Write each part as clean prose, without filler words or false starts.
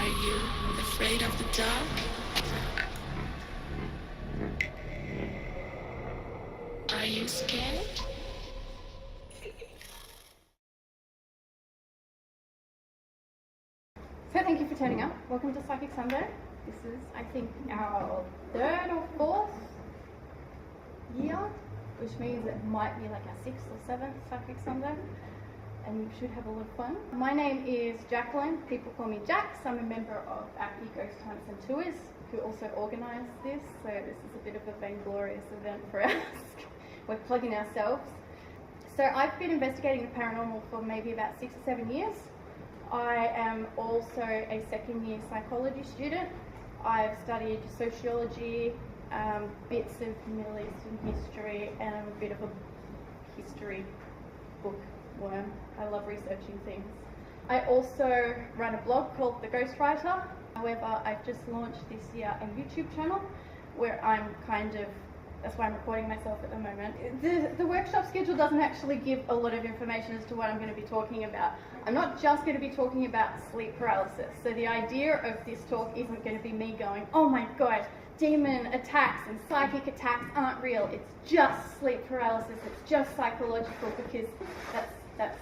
Are you afraid of the dark? Are you scared? So thank you for turning up. Welcome to Psychic Sunday. This is, I think, our third or fourth year, which means it might be like our sixth or seventh Psychic Sunday, and you should have a lot of fun. My name is Jacqueline. People call me Jax. I'm a member of Acne Ghost Hunts and Tours, who also organise this, so this is a bit of a vainglorious event for us. We're plugging ourselves. So I've been investigating the paranormal for maybe about 6 or 7 years. I am also a second year psychology student. I've studied sociology, bits of Middle Eastern history, and I'm a bit of a history bookworm. I love researching things. I also run a blog called The Ghostwriter. However, I've just launched this year a YouTube channel where I'm that's why I'm recording myself at the moment. The workshop schedule doesn't actually give a lot of information as to what I'm going to be talking about. I'm not just going to be talking about sleep paralysis. So the idea of this talk isn't going to be me going, oh my god, demon attacks and psychic attacks aren't real. It's just sleep paralysis. It's just psychological, because that's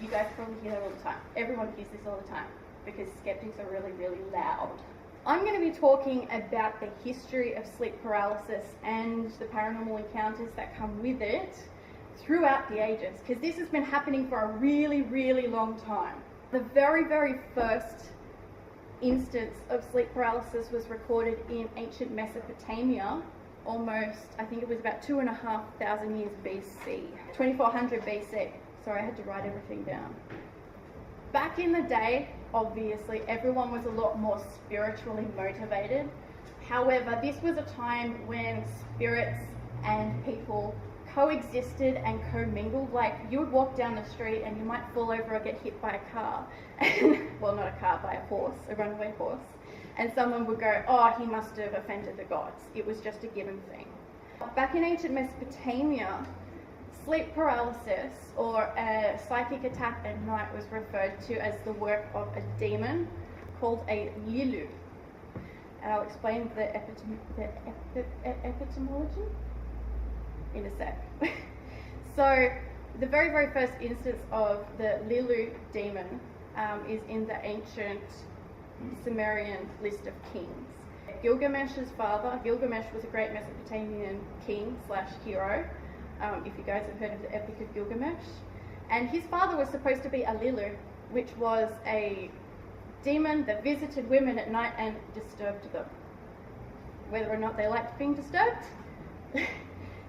you guys probably hear that all the time. Everyone hears this all the time because skeptics are really, really loud. I'm going to be talking about the history of sleep paralysis and the paranormal encounters that come with it throughout the ages, because this has been happening for a really, really long time. The very, very first instance of sleep paralysis was recorded in ancient Mesopotamia, almost, I think it was about 2,500 years BC, 2400 BC. Sorry, I had to write everything down. Back in the day, obviously, everyone was a lot more spiritually motivated. However, this was a time when spirits and people coexisted and commingled. Like, you would walk down the street and you might fall over or get hit by a car. Well, not a car, by a horse, a runaway horse. And someone would go, oh, he must have offended the gods. It was just a given thing. Back in ancient Mesopotamia, sleep paralysis or a psychic attack at night was referred to as the work of a demon called a lilu. And I'll explain the etymology in a sec. So the very, very first instance of the lilu demon is in the ancient Sumerian list of kings. Gilgamesh's father, Gilgamesh was a great Mesopotamian king / hero. If you guys have heard of the Epic of Gilgamesh. And his father was supposed to be a lilu, which was a demon that visited women at night and disturbed them. Whether or not they liked being disturbed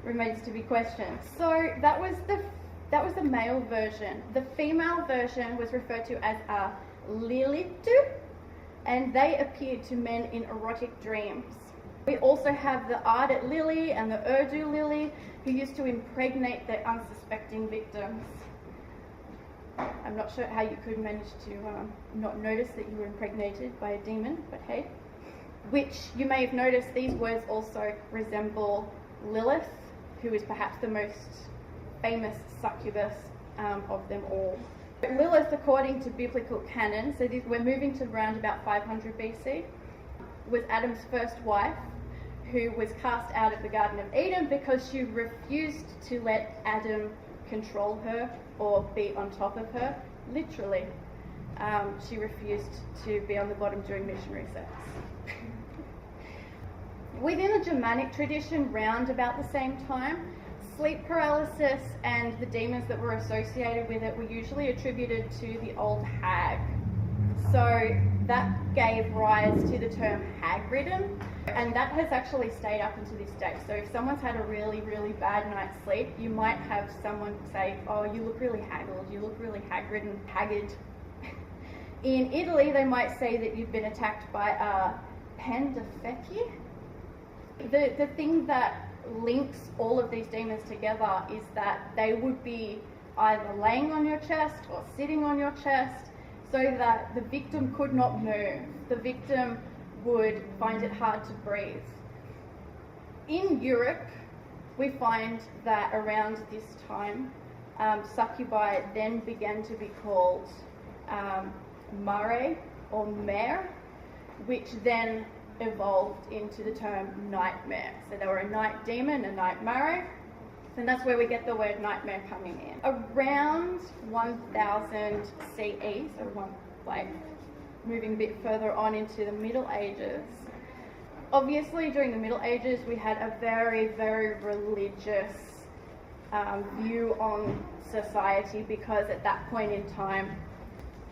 remains to be questioned. So that was the male version. The female version was referred to as a lilitu, and they appeared to men in erotic dreams. We also have the Ardent lily and the Urdu lily, who used to impregnate their unsuspecting victims. I'm not sure how you could manage to not notice that you were impregnated by a demon, but hey. Which you may have noticed, these words also resemble Lilith, who is perhaps the most famous succubus of them all. Lilith, according to biblical canon, so we're moving to around about 500 BC, was Adam's first wife, who was cast out of the Garden of Eden because she refused to let Adam control her or be on top of her, literally. She refused to be on the bottom during missionary sex. Within the Germanic tradition, round about the same time, sleep paralysis and the demons that were associated with it were usually attributed to the old hag. So that gave rise to the term hag-ridden, and that has actually stayed up until this day. So if someone's had a really, really bad night's sleep, you might have someone say, oh, you look really haggled, you look really hag-ridden, haggard. In Italy, they might say that you've been attacked by a pendafecchi. The thing that links all of these demons together is that they would be either laying on your chest or sitting on your chest, so that the victim could not move. The victim would find it hard to breathe. In Europe, we find that around this time, succubi then began to be called mare, or mare, which then evolved into the term nightmare. So they were a night demon, a night-mare, and that's where we get the word nightmare coming in. Around 1000 CE, so moving a bit further on into the Middle Ages. Obviously, during the Middle Ages, we had a very, very religious view on society, because at that point in time,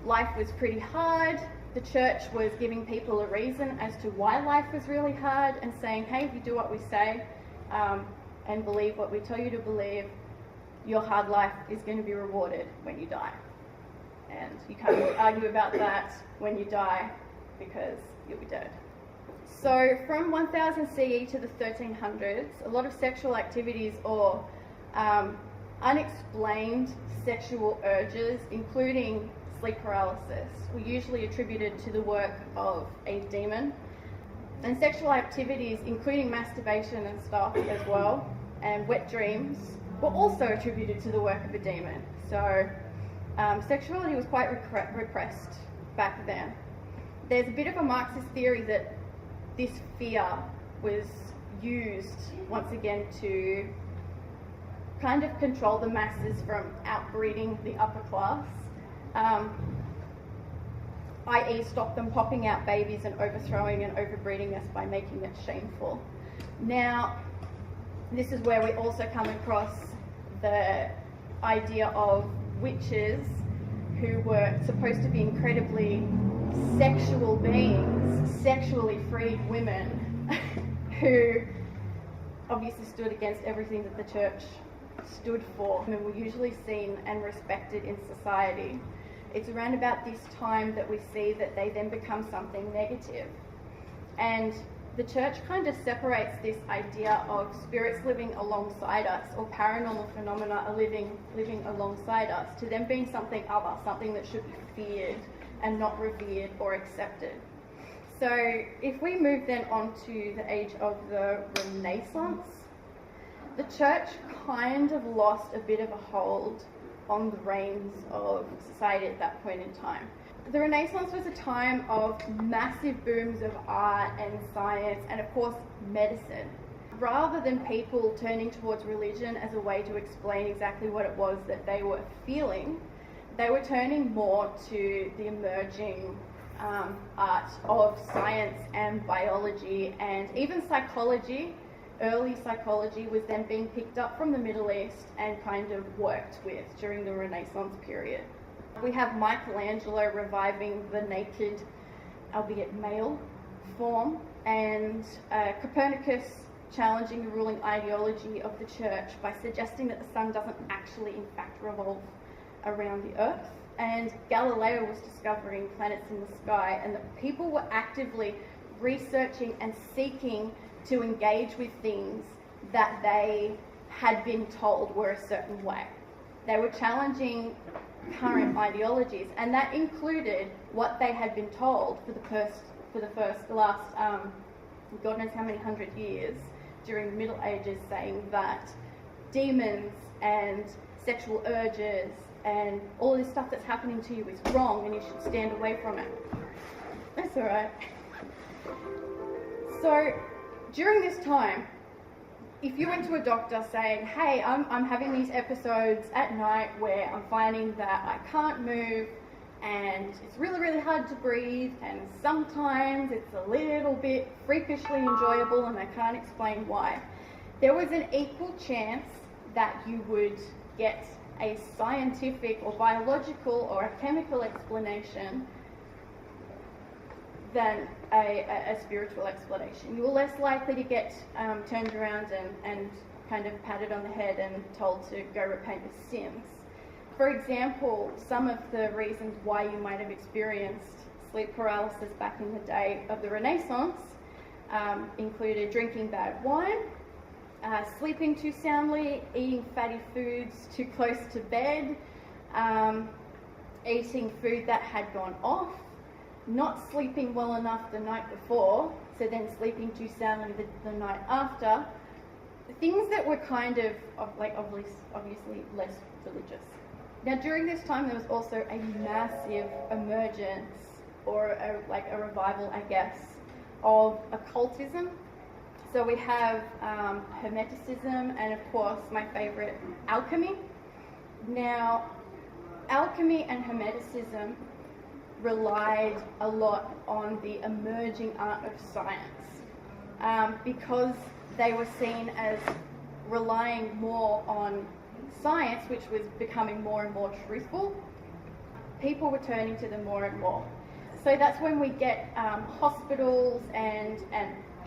life was pretty hard. The church was giving people a reason as to why life was really hard, and saying, hey, if you do what we say and believe what we tell you to believe, your hard life is going to be rewarded when you die. And you can't really argue about that when you die, because you'll be dead. So from 1000 CE to the 1300s, a lot of sexual activities or unexplained sexual urges, including sleep paralysis, were usually attributed to the work of a demon. And sexual activities, including masturbation and stuff as well, and wet dreams, were also attributed to the work of a demon. So sexuality was quite repressed back then. There's a bit of a Marxist theory that this fear was used once again to kind of control the masses from outbreeding the upper class, i.e. stop them popping out babies and overthrowing and overbreeding us by making it shameful. Now, this is where we also come across the idea of witches, who were supposed to be incredibly sexual beings, sexually freed women, who obviously stood against everything that the church stood for, and were usually seen and respected in society. It's around about this time that we see that they then become something negative. And the church kind of separates this idea of spirits living alongside us, or paranormal phenomena are living alongside us, to them being something other, something that should be feared and not revered or accepted. So if we move then on to the age of the Renaissance, the church kind of lost a bit of a hold on the reins of society at that point in time. The Renaissance was a time of massive booms of art and science, and of course medicine. Rather than people turning towards religion as a way to explain exactly what it was that they were feeling, they were turning more to the emerging art of science and biology, and even psychology. Early psychology was then being picked up from the Middle East and kind of worked with during the Renaissance period. We have Michelangelo reviving the naked, albeit male, form, and Copernicus challenging the ruling ideology of the church by suggesting that the sun doesn't actually in fact revolve around the earth. And Galileo was discovering planets in the sky, and that people were actively researching and seeking to engage with things that they had been told were a certain way. They were challenging current ideologies, and that included what they had been told for the last God knows how many 100 years during the Middle Ages, saying that demons and sexual urges and all this stuff that's happening to you is wrong and you should stand away from it. That's alright. So during this time, if you went to a doctor saying, hey, I'm having these episodes at night where I'm finding that I can't move and it's really, really hard to breathe, and sometimes it's a little bit freakishly enjoyable and I can't explain why, there was an equal chance that you would get a scientific or biological or a chemical explanation than a spiritual explanation. You were less likely to get turned around and kind of patted on the head and told to go repent your sins. For example, some of the reasons why you might have experienced sleep paralysis back in the day of the Renaissance included drinking bad wine, sleeping too soundly, eating fatty foods too close to bed, eating food that had gone off, not sleeping well enough the night before, so then sleeping too soundly the night after. Things that were kind of obviously less religious. Now during this time there was also a massive emergence or a revival, I guess, of occultism. So we have Hermeticism and, of course, my favorite, alchemy. Now, alchemy and Hermeticism relied a lot on the emerging art of science, because they were seen as relying more on science, which was becoming more and more truthful. People were turning to them more and more. So that's when we get hospitals and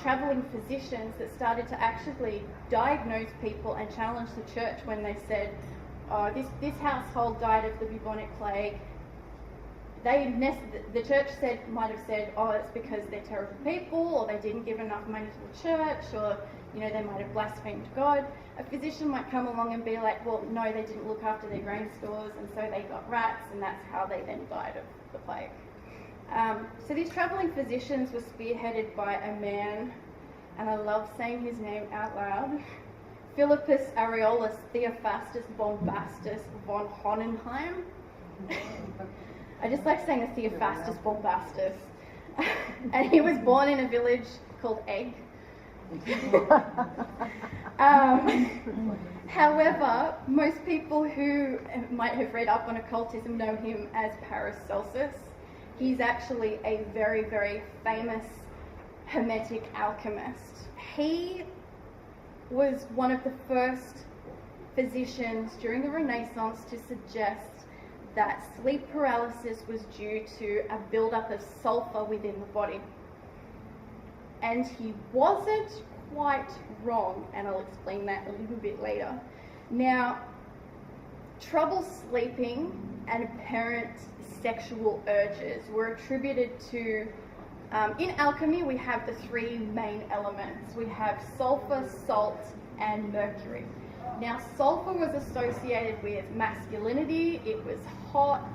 travelling physicians that started to actually diagnose people and challenge the church when they said, oh, this household died of the bubonic plague. The church might have said, oh, it's because they're terrible people, or they didn't give enough money to the church, or they might have blasphemed God. A physician might come along and be like, well, no, they didn't look after their grain stores, and so they got rats, and that's how they then died of the plague. So these travelling physicians were spearheaded by a man, and I love saying his name out loud, Philippus Aureolus Theophrastus Bombastus von Hohenheim. I just like saying a Theophrastus Bombastus. And he was born in a village called Egg. However, most people who might have read up on occultism know him as Paracelsus. He's actually a very, very famous Hermetic alchemist. He was one of the first physicians during the Renaissance to suggest that sleep paralysis was due to a buildup of sulfur within the body. And he wasn't quite wrong, and I'll explain that a little bit later. Now, trouble sleeping and apparent sexual urges were attributed to, in alchemy we have the three main elements. We have sulfur, salt, and mercury. Now, sulfur was associated with masculinity, it was hot,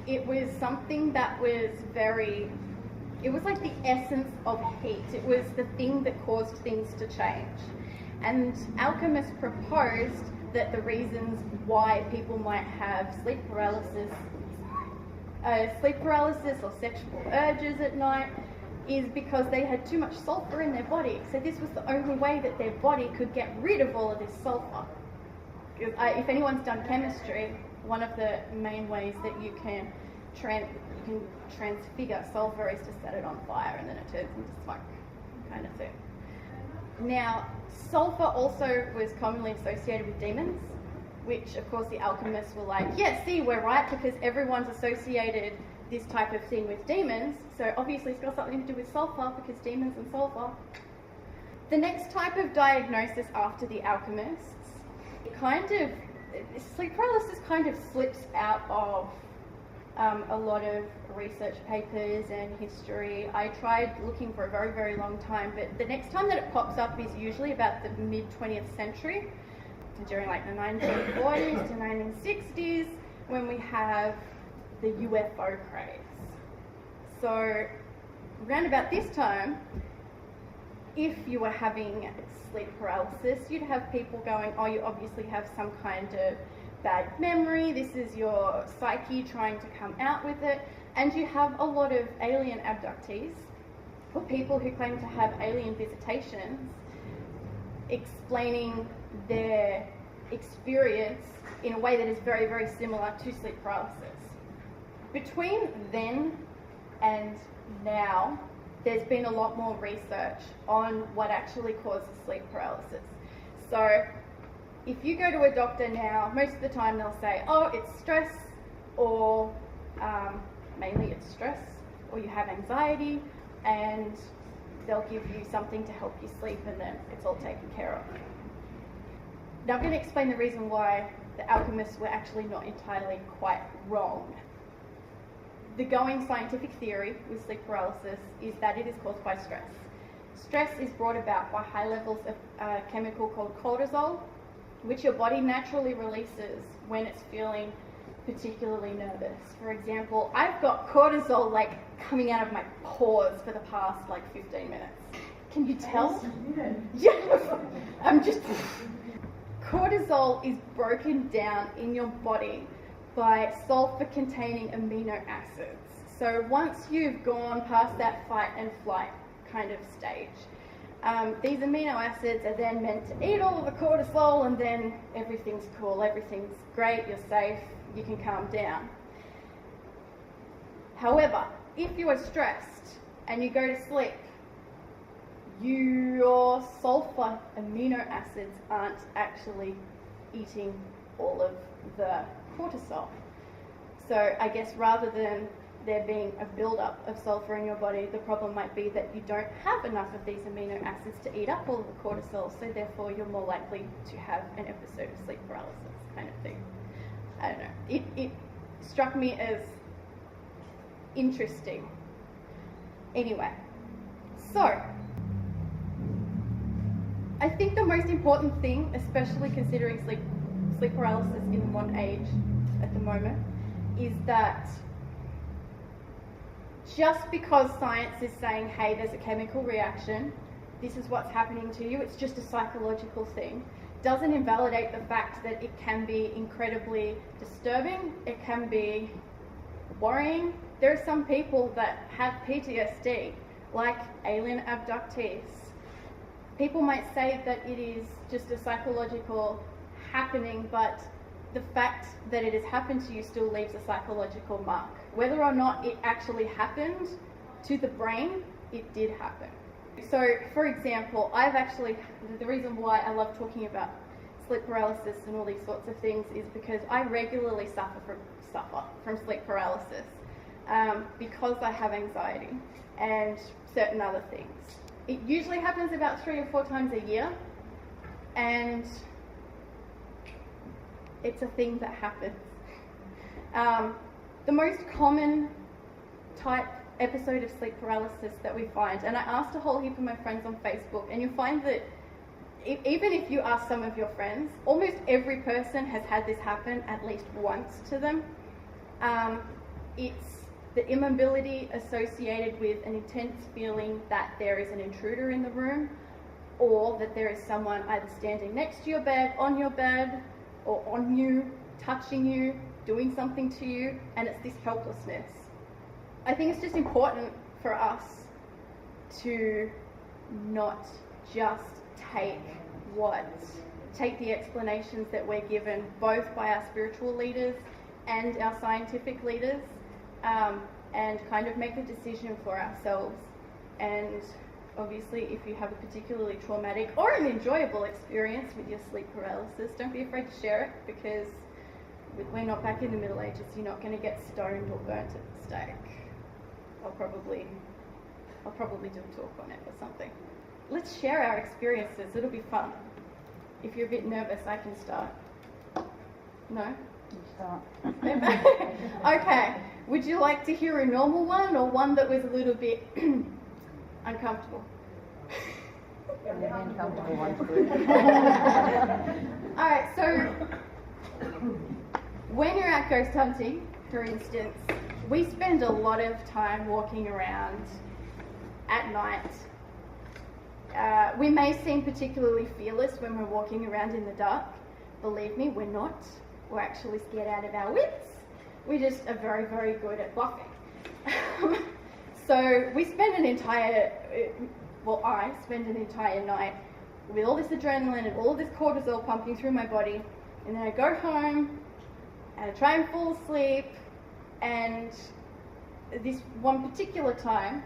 it was something that was it was like the essence of heat. It was the thing that caused things to change. And alchemists proposed that the reasons why people might have sleep paralysis or sexual urges at night is because they had too much sulfur in their body. So this was the only way that their body could get rid of all of this sulfur. If anyone's done chemistry, one of the main ways that you can transfigure sulfur is to set it on fire and then it turns into smoke, kind of thing. Now, sulfur also was commonly associated with demons, which of course the alchemists were like, yeah, see, we're right, because everyone's associated this type of thing with demons, so obviously it's got something to do with sulfur, because demons and sulfur. The next type of diagnosis after the alchemists, sleep paralysis kind of slips out of a lot of research papers and history. I tried looking for a very, very long time, but the next time that it pops up is usually about the mid-20th century, during like the 1940s to 1960s, when we have the UFO craze. So around about this time, if you were having sleep paralysis, you'd have people going, oh, you obviously have some kind of bad memory, this is your psyche trying to come out with it. And you have a lot of alien abductees, or people who claim to have alien visitations, explaining their experience in a way that is very, very similar to sleep paralysis. Between then and now, there's been a lot more research on what actually causes sleep paralysis. So if you go to a doctor now, most of the time they'll say, oh, it's stress, or mainly it's stress, or you have anxiety, and they'll give you something to help you sleep, and then it's all taken care of. Now I'm going to explain the reason why the alchemists were actually not entirely quite wrong. The going scientific theory with sleep paralysis is that it is caused by stress. Stress is brought about by high levels of a chemical called cortisol, which your body naturally releases when it's feeling particularly nervous. For example, I've got cortisol like coming out of my pores for the past like 15 minutes. Can you tell? Yeah. I'm just... Cortisol is broken down in your body by sulfur-containing amino acids. So once you've gone past that fight and flight kind of stage, these amino acids are then meant to eat all of the cortisol, and then everything's cool, everything's great, you're safe, you can calm down. However, if you are stressed and you go to sleep, your sulfur amino acids aren't actually eating all of the cortisol. So I guess rather than there being a build-up of sulfur in your body, the problem might be that you don't have enough of these amino acids to eat up all of the cortisol, so therefore you're more likely to have an episode of sleep paralysis kind of thing. I don't know. It struck me as interesting. Anyway, so I think the most important thing, especially considering sleep paralysis in the modern age at the moment, is that just because science is saying, hey, there's a chemical reaction, this is what's happening to you, it's just a psychological thing, doesn't invalidate the fact that it can be incredibly disturbing, it can be worrying. There are some people that have PTSD, like alien abductees. People might say that it is just a psychological happening, but the fact that it has happened to you still leaves a psychological mark. Whether or not it actually happened to the brain, it did happen. So, for example, the reason why I love talking about sleep paralysis and all these sorts of things is because I regularly suffer from sleep paralysis because I have anxiety and certain other things. It usually happens about 3 or 4 times a year, and it's a thing that happens. The most common type episode of sleep paralysis that we find, and I asked a whole heap of my friends on Facebook, and you'll find that even if you ask some of your friends, almost every person has had this happen at least once to them. It's the immobility associated with an intense feeling that there is an intruder in the room, or that there is someone either standing next to your bed, or on you, touching you, doing something to you, and it's this helplessness. I think it's just important for us to not just take the explanations that we're given both by our spiritual leaders and our scientific leaders, and kind of make a decision for ourselves. And obviously, if you have a particularly traumatic or an enjoyable experience with your sleep paralysis, don't be afraid to share it, because we're not back in the Middle Ages. You're not going to get stoned or burnt at the stake. I'll probably do a talk on it or something. Let's share our experiences. It'll be fun. If you're a bit nervous, I can start. No? You start. Okay. Would you like to hear a normal one, or one that was a little bit uncomfortable? The uncomfortable one's good. Alright, so when you're out ghost hunting, for instance, we spend a lot of time walking around at night. We may seem particularly fearless when we're walking around in the dark. Believe me, we're not. We're actually scared out of our wits. We just are very, very good at bluffing. So we spend I spend an entire night with all this adrenaline and all of this cortisol pumping through my body, and then I go home and I try and fall asleep, and this one particular time,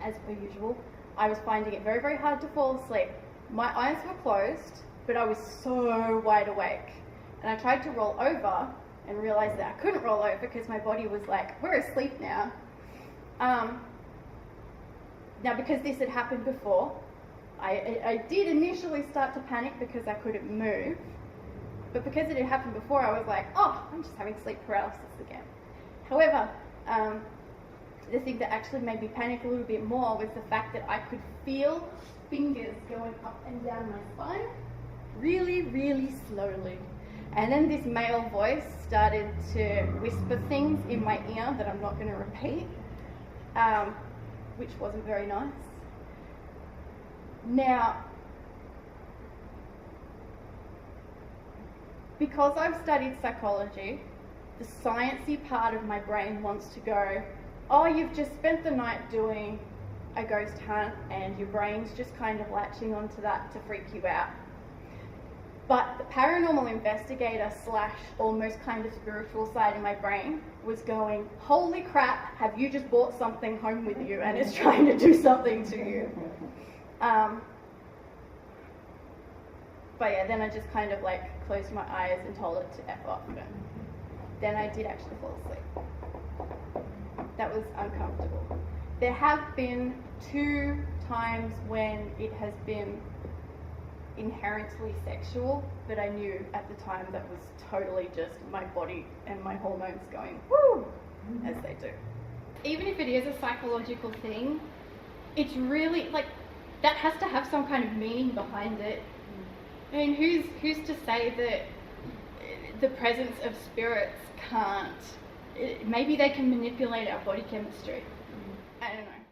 as per usual, I was finding it very, very hard to fall asleep. My eyes were closed, but I was so wide awake. And I tried to roll over and realized that I couldn't roll over because my body was like, we're asleep now. Now, because this had happened before, I did initially start to panic because I couldn't move. But because it had happened before, I was like, oh, I'm just having sleep paralysis again. However, the thing that actually made me panic a little bit more was the fact that I could feel fingers going up and down my spine really, really slowly. And then this male voice started to whisper things in my ear that I'm not going to repeat, which wasn't very nice. Now, because I've studied psychology, the sciencey part of my brain wants to go, oh, you've just spent the night doing a ghost hunt and your brain's just kind of latching onto that to freak you out. But the paranormal investigator / almost kind of spiritual side in my brain was going, holy crap, have you just brought something home with you and it's trying to do something to you? But yeah, then I just kind of like closed my eyes and told it to F off. And then I did actually fall asleep. That was uncomfortable. There have been 2 times when it has been inherently sexual, but I knew at the time that was totally just my body and my hormones going woo, as they do. Even if it is a psychological thing, it's really like that has to have some kind of meaning behind it. I mean, who's to say that the presence of spirits can't, maybe they can manipulate our body chemistry. I don't know.